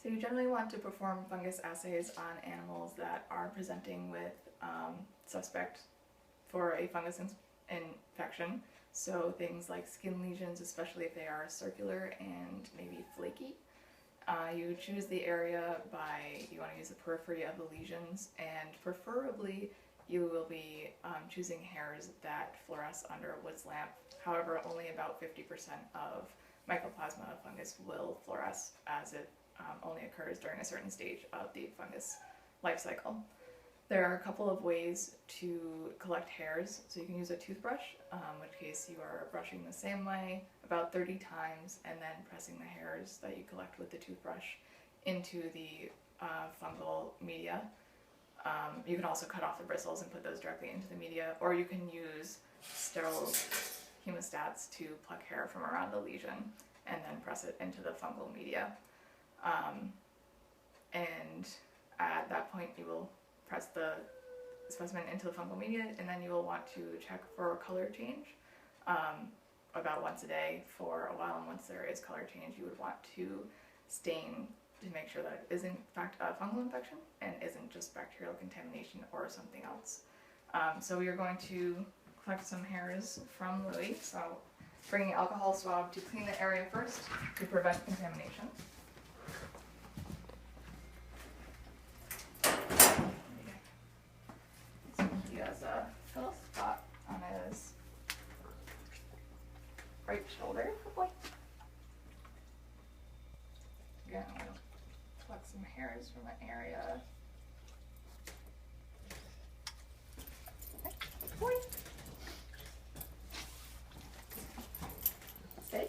So you generally want to perform fungus assays on animals that are presenting with suspect for a fungus infection. So things like skin lesions, especially if they are circular and maybe flaky. You choose the area you want to use the periphery of the lesions, and preferably you will be choosing hairs that fluoresce under a Woods lamp. However, only about 50% of Mycoplasma fungus will fluoresce, as it only occurs during a certain stage of the fungus life cycle. There are a couple of ways to collect hairs. So you can use a toothbrush, in which case you are brushing the same way about 30 times and then pressing the hairs that you collect with the toothbrush into the fungal media. You can also cut off the bristles and put those directly into the media, or you can use sterile hemostats to pluck hair from around the lesion and then press it into the fungal media. And at that point you will press the specimen into the fungal media, and then you will want to check for color change about once a day for a while, and once there is color change you would want to stain to make sure that it is in fact a fungal infection and isn't just bacterial contamination or something else. So we are going to collect some hairs from Louie. So bringing an alcohol swab to clean the area first to prevent contamination. He has a little spot on his right shoulder. Good boy. Again, I'm going to pluck some hairs from an area. Okay, good boy. Stay.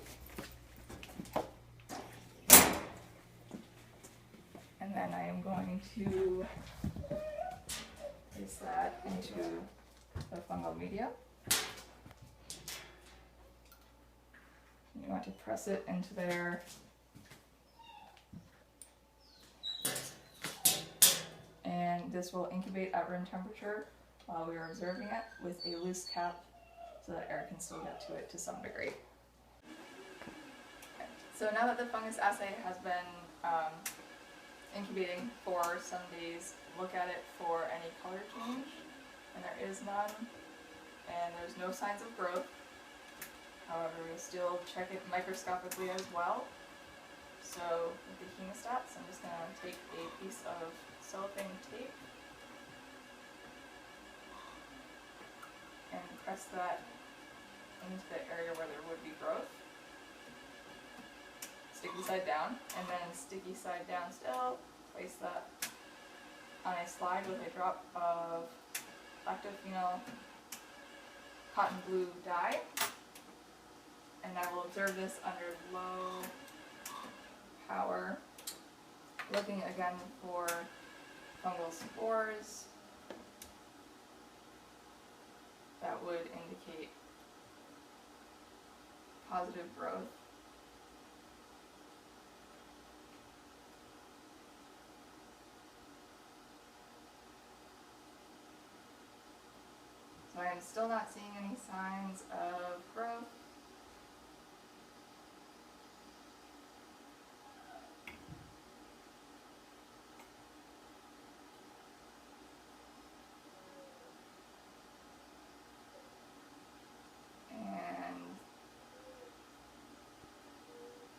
And then I am going to place that into the fungal media. You want to press it into there. And this will incubate at room temperature while we are observing it with a loose cap so that air can still get to it to some degree. Okay. So now that the fungus assay has been incubating for some days, look at it for any color change, and there is none, and there's no signs of growth. However, we'll still check it microscopically as well. So with the hemostats, I'm just going to take a piece of cellophane tape and press that into the area where there would be growth. Sticky side down, and then sticky side down still, place that on a slide with a drop of lactophenol cotton blue dye. And I will observe this under low power, looking again for fungal spores that would indicate positive growth. So I am still not seeing any signs of growth.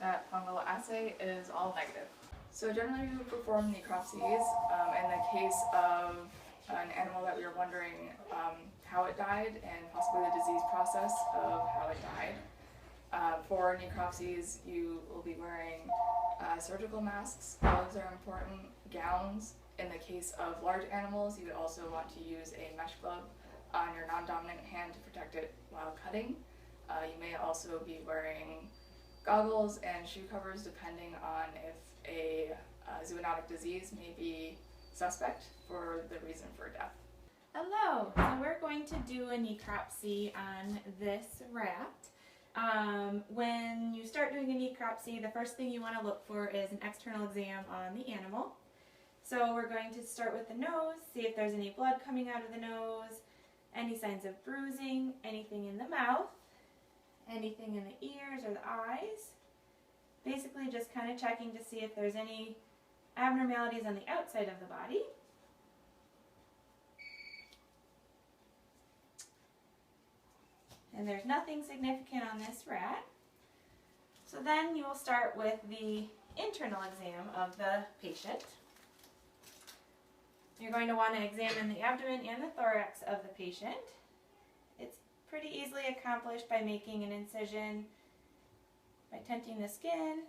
That fungal assay is all negative. So generally we would perform necropsies in the case of an animal that we were wondering how it died and possibly the disease process of how it died. For necropsies you will be wearing surgical masks. Gloves are important. Gowns. In the case of large animals you would also want to use a mesh glove on your non-dominant hand to protect it while cutting. You may also be wearing goggles and shoe covers depending on if a zoonotic disease may be suspect for the reason for death. Hello, so we're going to do a necropsy on this rat. When you start doing a necropsy, the first thing you want to look for is an external exam on the animal. So we're going to start with the nose, see if there's any blood coming out of the nose, any signs of bruising, anything in the mouth, anything in the ears or the eyes. Basically just kind of checking to see if there's any abnormalities on the outside of the body. And there's nothing significant on this rat. So then you will start with the internal exam of the patient. You're going to want to examine the abdomen and the thorax of the patient. It's pretty easily accomplished by making an incision, by tenting the skin,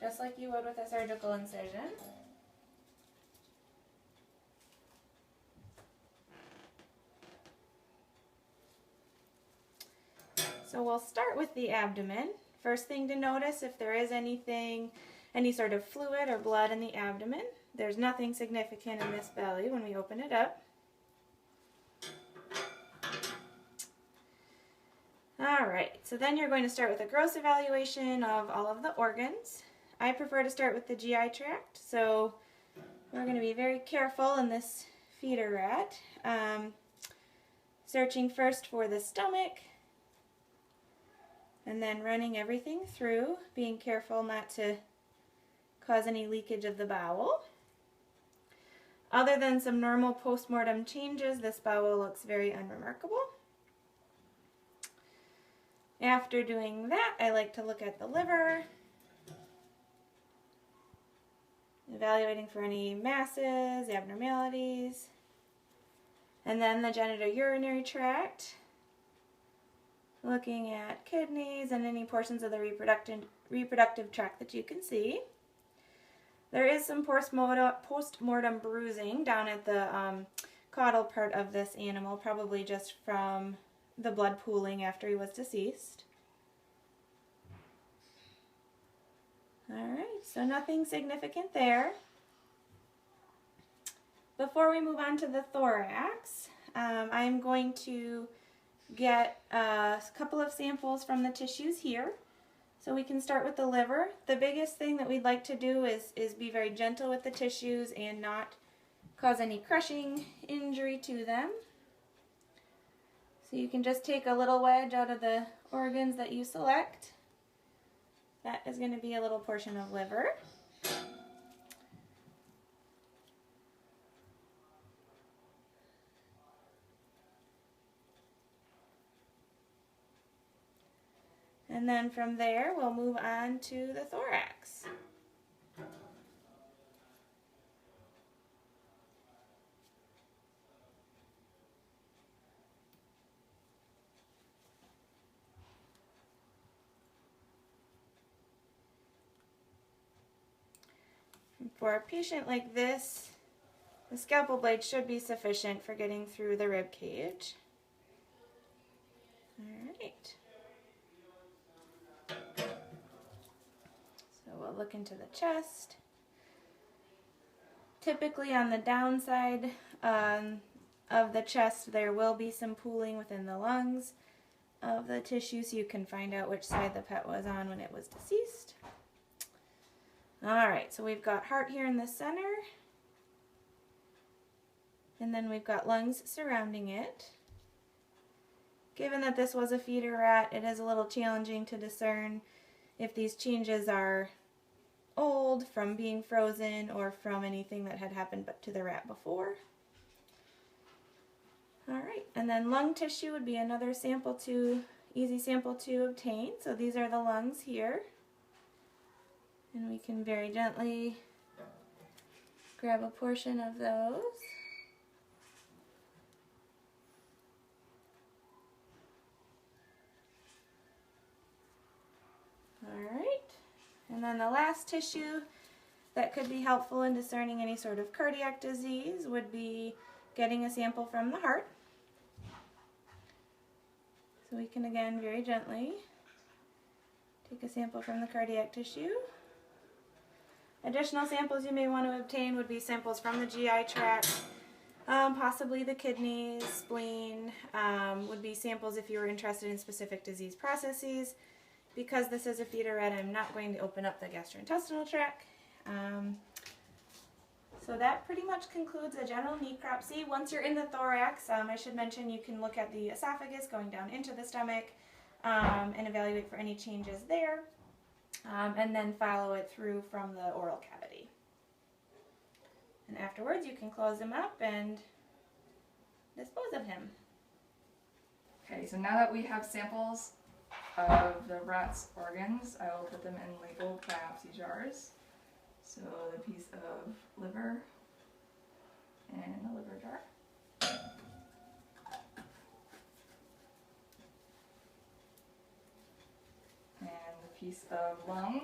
just like you would with a surgical incision. So we'll start with the abdomen. First thing to notice, if there is anything, any sort of fluid or blood in the abdomen, there's nothing significant in this belly when we open it up. Alright, so then you're going to start with a gross evaluation of all of the organs. I prefer to start with the GI tract, so we're going to be very careful in this feeder rat. Searching first for the stomach, and then running everything through, being careful not to cause any leakage of the bowel. Other than some normal post-mortem changes, this bowel looks very unremarkable. After doing that, I like to look at the liver, evaluating for any masses, abnormalities, and then the genitourinary tract, looking at kidneys and any portions of the reproductive tract that you can see. There is some post-mortem bruising down at the caudal part of this animal, probably just from the blood pooling after he was deceased. Alright, so nothing significant there. Before we move on to the thorax, I'm going to get a couple of samples from the tissues here. So we can start with the liver. The biggest thing that we'd like to do is be very gentle with the tissues and not cause any crushing injury to them. So you can just take a little wedge out of the organs that you select. That is going to be a little portion of liver. And then from there, we'll move on to the thorax. For a patient like this, the scalpel blade should be sufficient for getting through the rib cage. Alright. So we'll look into the chest. Typically on the downside of the chest, there will be some pooling within the lungs of the tissue, so you can find out which side the pet was on when it was deceased. Alright, so we've got heart here in the center, and then we've got lungs surrounding it. Given that this was a feeder rat, it is a little challenging to discern if these changes are old from being frozen or from anything that had happened to the rat before. Alright, and then lung tissue would be another easy sample to obtain. So these are the lungs here. And we can very gently grab a portion of those. Alright, and then the last tissue that could be helpful in discerning any sort of cardiac disease would be getting a sample from the heart. So we can again very gently take a sample from the cardiac tissue. Additional samples you may want to obtain would be samples from the GI tract, possibly the kidneys, spleen, would be samples if you were interested in specific disease processes. Because this is a feeder rat, I'm not going to open up the gastrointestinal tract. So that pretty much concludes a general necropsy. Once you're in the thorax, I should mention you can look at the esophagus going down into the stomach and evaluate for any changes there. And then follow it through from the oral cavity. And afterwards you can close him up and dispose of him. Okay, so now that we have samples of the rat's organs, I will put them in labeled biopsy jars. So the piece of liver in the liver jar. And the piece of lung.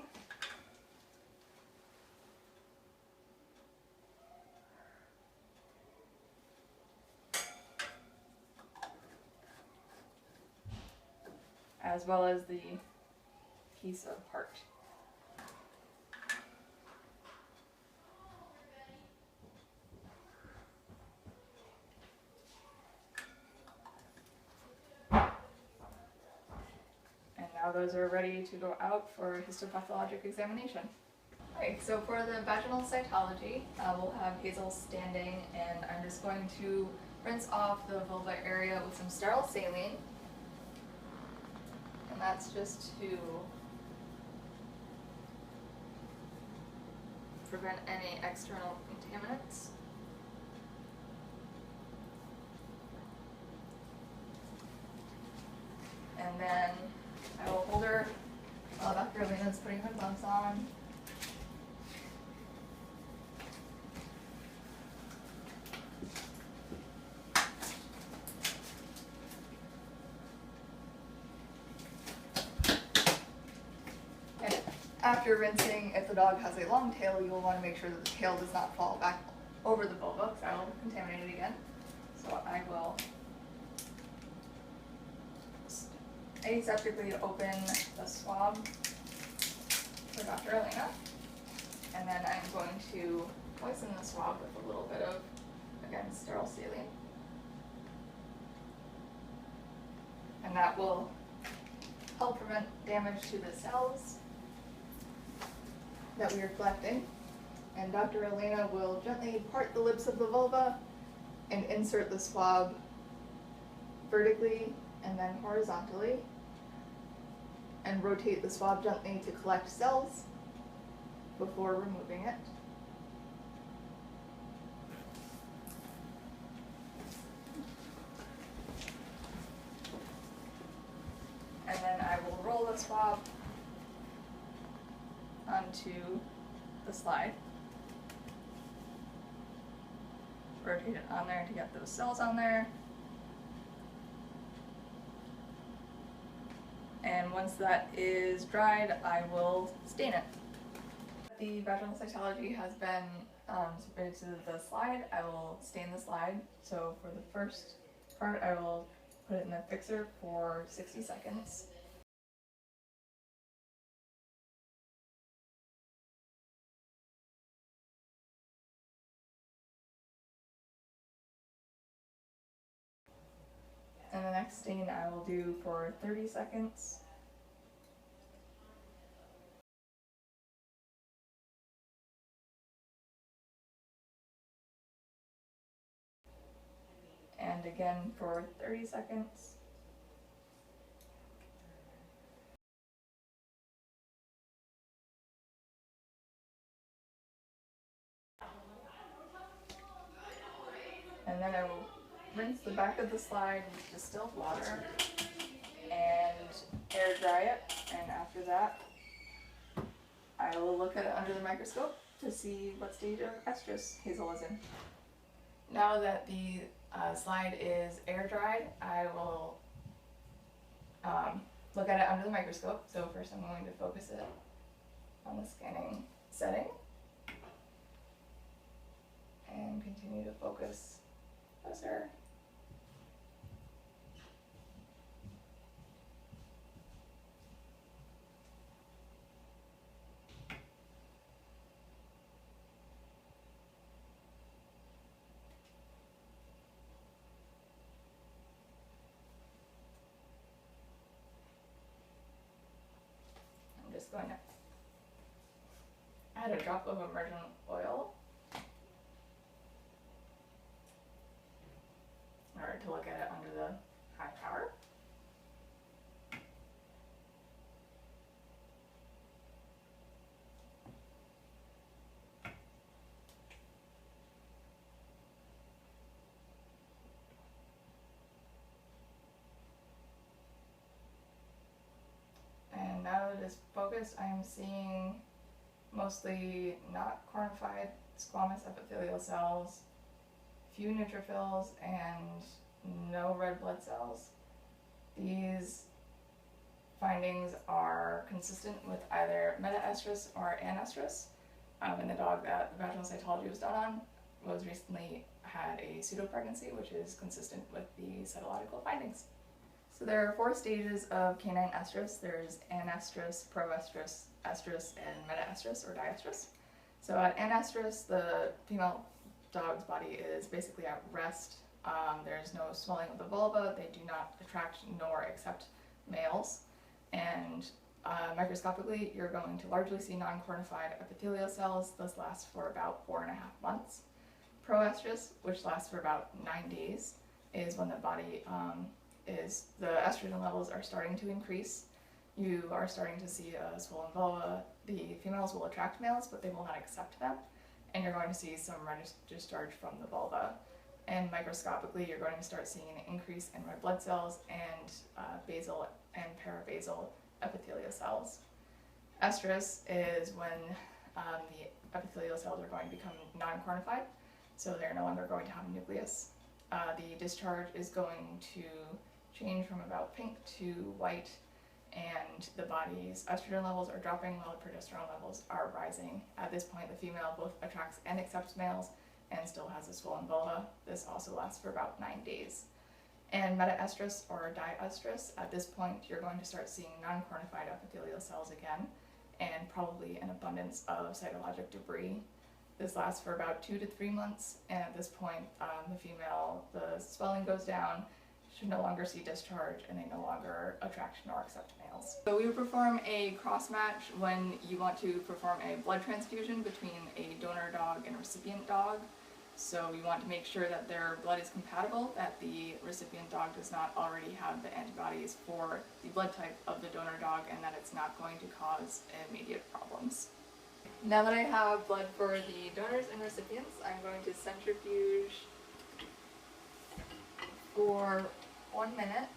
As well as the piece of heart. And now those are ready to go out for histopathologic examination. Alright, so for the vaginal cytology, we'll have Hazel standing, and I'm just going to rinse off the vulva area with some sterile saline. And that's just to prevent any external contaminants. And then I will hold her while Dr. Alina's putting her gloves on. After rinsing, if the dog has a long tail, you will want to make sure that the tail does not fall back over the vulva, because I will contaminate it again. So I will aseptically open the swab for Dr. Alina, and then I'm going to moisten the swab with a little bit of, again, sterile saline. And that will help prevent damage to the cells that we are collecting. And Dr. Alina will gently part the lips of the vulva and insert the swab vertically and then horizontally, and rotate the swab gently to collect cells before removing it. And then I will roll the swab onto the slide. Rotate it on there to get those cells on there. And once that is dried, I will stain it. The vaginal cytology has been submitted to the slide. I will stain the slide. So for the first part, I will put it in the fixer for 60 seconds. And the next stain I will do for 30 seconds. And again for 30 seconds. And then I will rinse the back of the slide with distilled water and air dry it. And after that, I will look at it under the microscope to see what stage of estrus Hazel is in. Now that the slide is air dried, I will look at it under the microscope. So first I'm going to focus it on the scanning setting and continue to focus closer. I'm just going to add a drop of immersion oil in order to look at it under the high power. focused, I am seeing mostly not cornified squamous epithelial cells, few neutrophils, and no red blood cells. These findings are consistent with either metaestrus or anestrus. And the dog that the vaginal cytology was done on was recently had a pseudopregnancy, which is consistent with the cytological findings. So there are 4 stages of canine estrus. There's anestrus, proestrus, estrus, and metaestrus or diestrus. So at anestrus, the female dog's body is basically at rest. There's no swelling of the vulva. They do not attract nor accept males. And microscopically, you're going to largely see non-cornified epithelial cells. This lasts for about 4.5 months. Proestrus, which lasts for about 9 days, is when the body the estrogen levels are starting to increase. You are starting to see a swollen vulva. The females will attract males, but they will not accept them. And you're going to see some red discharge from the vulva. And microscopically, you're going to start seeing an increase in red blood cells and basal and parabasal epithelial cells. Estrus is when the epithelial cells are going to become non-cornified, so they're no longer going to have a nucleus. The discharge is going to change from about pink to white, and the body's estrogen levels are dropping while the progesterone levels are rising. At this point, the female both attracts and accepts males and still has a swollen vulva. This also lasts for about 9 days. And metaestrus or diestrus, at this point, you're going to start seeing non-cornified epithelial cells again, and probably an abundance of cytologic debris. This lasts for about 2 to 3 months, and at this point, the swelling goes down, should no longer see discharge, and they no longer attract nor accept males. So we would perform a cross-match when you want to perform a blood transfusion between a donor dog and a recipient dog. So we want to make sure that their blood is compatible, that the recipient dog does not already have the antibodies for the blood type of the donor dog, and that it's not going to cause immediate problems. Now that I have blood for the donors and recipients, I'm going to centrifuge for 1 minute.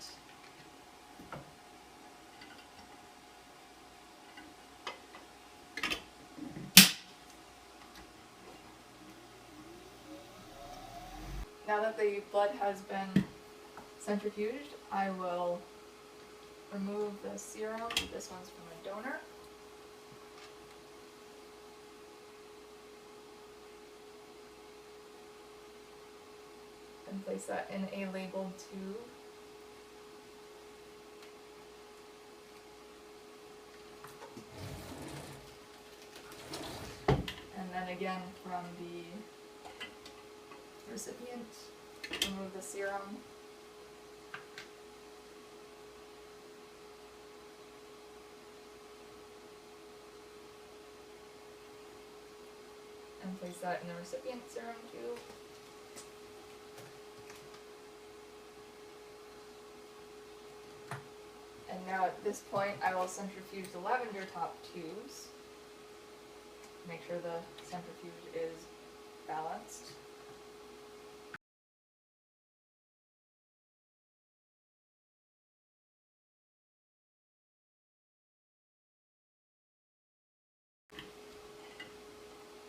Now that the blood has been centrifuged, I will remove the serum. This one's from a donor. And place that in a labeled tube. And then again from the recipient, remove the serum. And place that in the recipient serum tube. And now at this point, I will centrifuge the lavender top tubes. Make sure the centrifuge is balanced.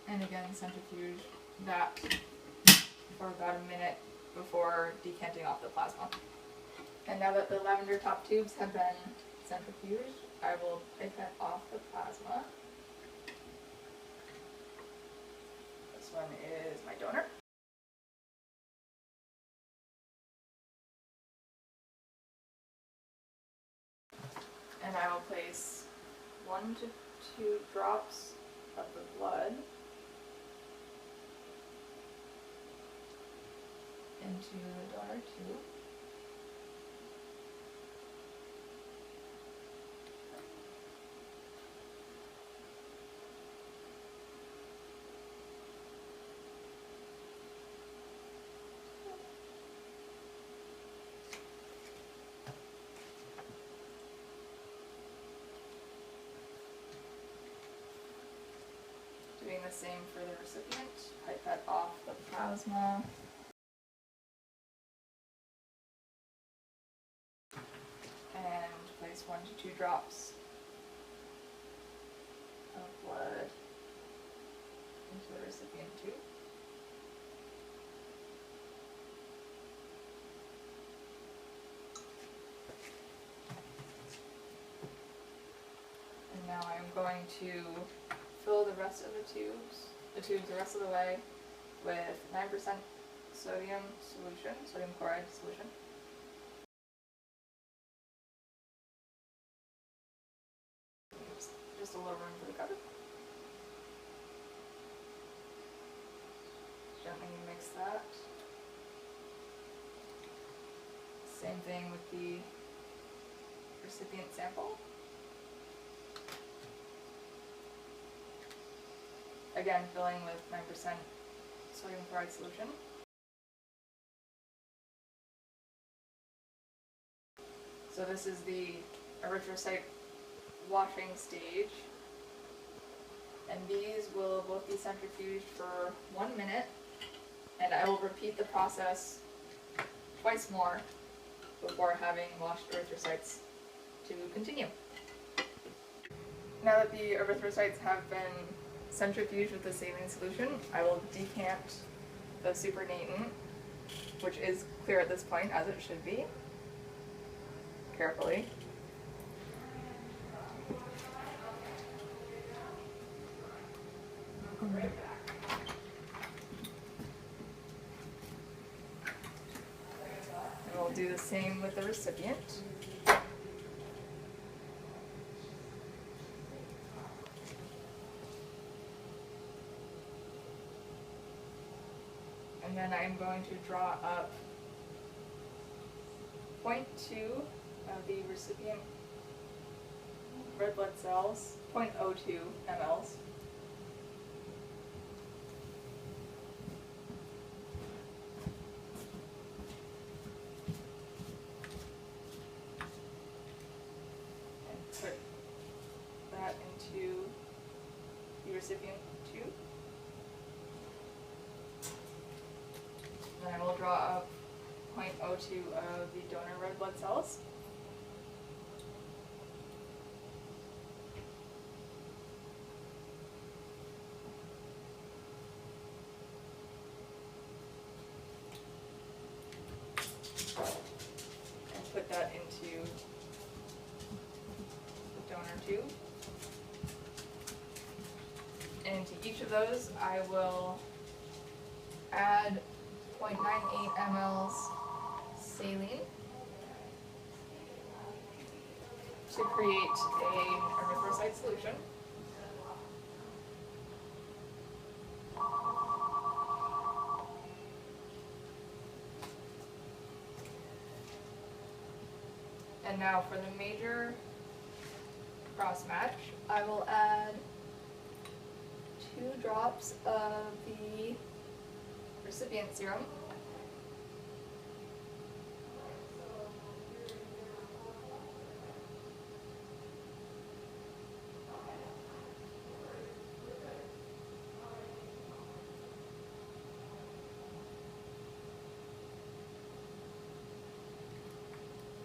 And again, centrifuge that for about a minute before decanting off the plasma. And now that the lavender top tubes have been centrifuged, I will pipette off the plasma. This one is my donor. And I will place 1 to 2 drops of the blood into the donor tube. Doing the same for the recipient. Pipette off the plasma. And place 1 to 2 drops of blood into the recipient tube. And now I'm going to fill the rest of the tubes the rest of the way with 9% sodium solution, sodium chloride solution. Just a little room for the cover. Gently mix that. Same thing with the recipient sample. Again, filling with 9% sodium chloride solution. So this is the erythrocyte washing stage, and these will both be centrifuged for 1 minute, and I will repeat the process twice more before having washed erythrocytes to continue. Now that the erythrocytes have been centrifuged with the saline solution, I will decant the supernatant, which is clear at this point, as it should be, carefully. And we'll do the same with the recipient. And then I'm going to draw up 0.2 of the recipient red blood cells, 0.02 mLs. And put that into the recipient tube. Then I will draw up 0.02 of the donor red blood cells. And put that into the donor tube. And to each of those, I will add 0.98 mLs saline to create an erythrocyte solution. And now for the major cross match, I will add 2 drops of the recipient serum.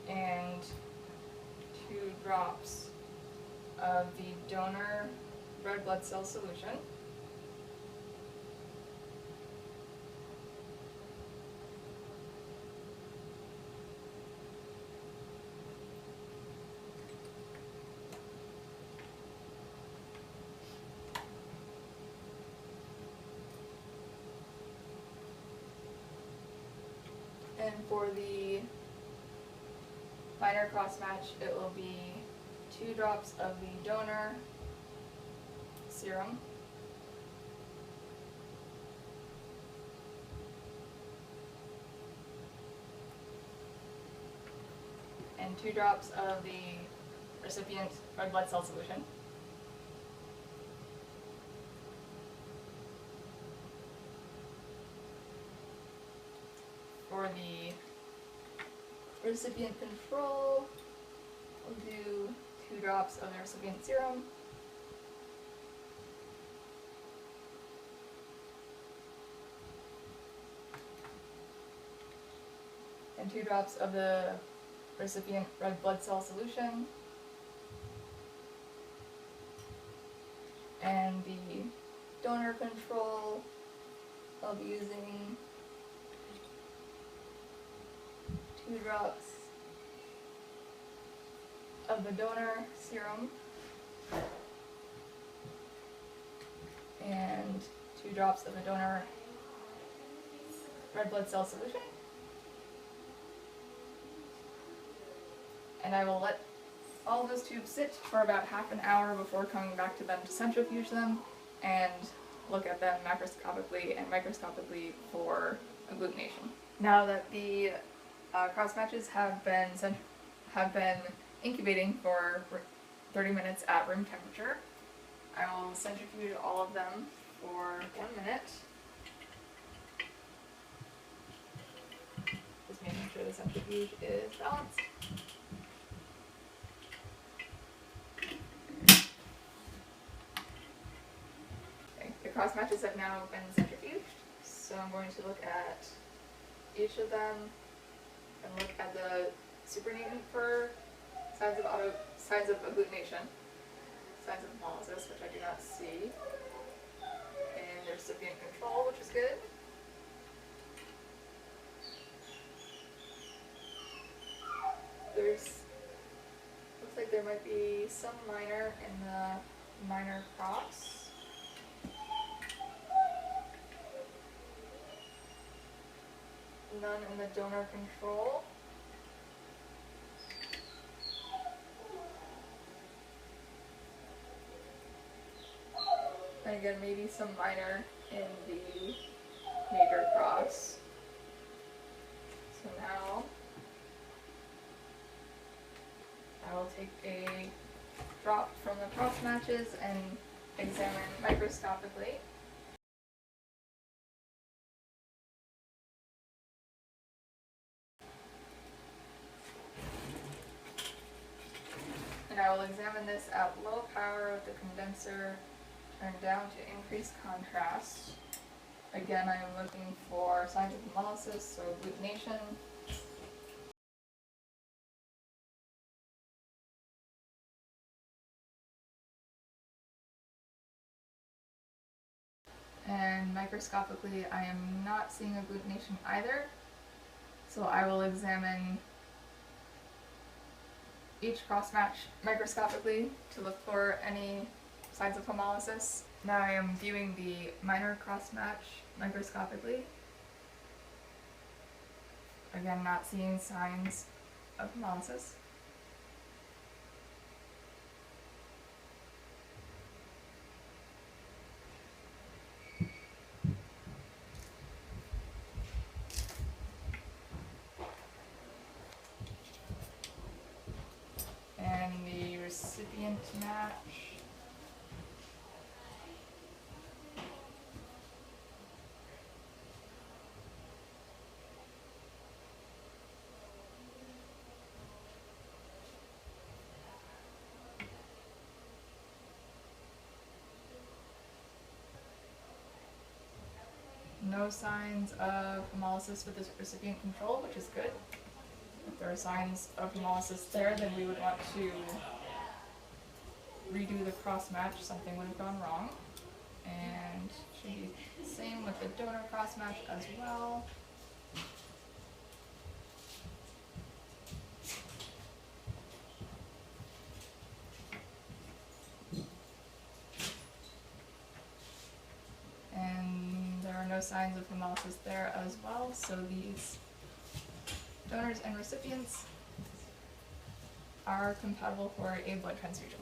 And 2 drops of the donor red blood cell solution. And for the minor cross match, it will be 2 drops of the donor serum. And 2 drops of the recipient red blood cell solution. For the recipient control, we'll do 2 drops of the recipient serum. And 2 drops of the recipient red blood cell solution. And the donor control, I'll be using 2 drops of the donor serum and 2 drops of the donor red blood cell solution. And I will let all of those tubes sit for about half an hour before coming back to them to centrifuge them and look at them macroscopically and microscopically for agglutination. Now that the cross matches have been incubating for 30 minutes at room temperature, I will centrifuge all of them for 1 minute. Just making sure the centrifuge is balanced. Okay, the cross matches have now been centrifuged, so I'm going to look at each of them and look at the supernatant for signs of agglutination, signs of hemolysis, which I do not see, and the recipient control, which is good. Looks like there might be some minor in the minor cross. None in the donor control. And again, maybe some minor in the major cross. So now I will take a drop from the cross matches and examine microscopically. And I will examine this at low power with the condenser turned down to increase contrast. Again, I am looking for signs of hemolysis or agglutination. And microscopically, I am not seeing agglutination either. So I will examine each cross-match microscopically to look for any signs of hemolysis. Now I am viewing the minor cross-match microscopically. Again, not seeing signs of hemolysis. And the recipient match. No signs of hemolysis with this recipient control, which is good. If there are signs of hemolysis there, then we would want to redo the cross match. Something would have gone wrong. And should be the same with the donor cross match as well. And there are no signs of hemolysis there as well, so these donors and recipients are compatible for a blood transfusion.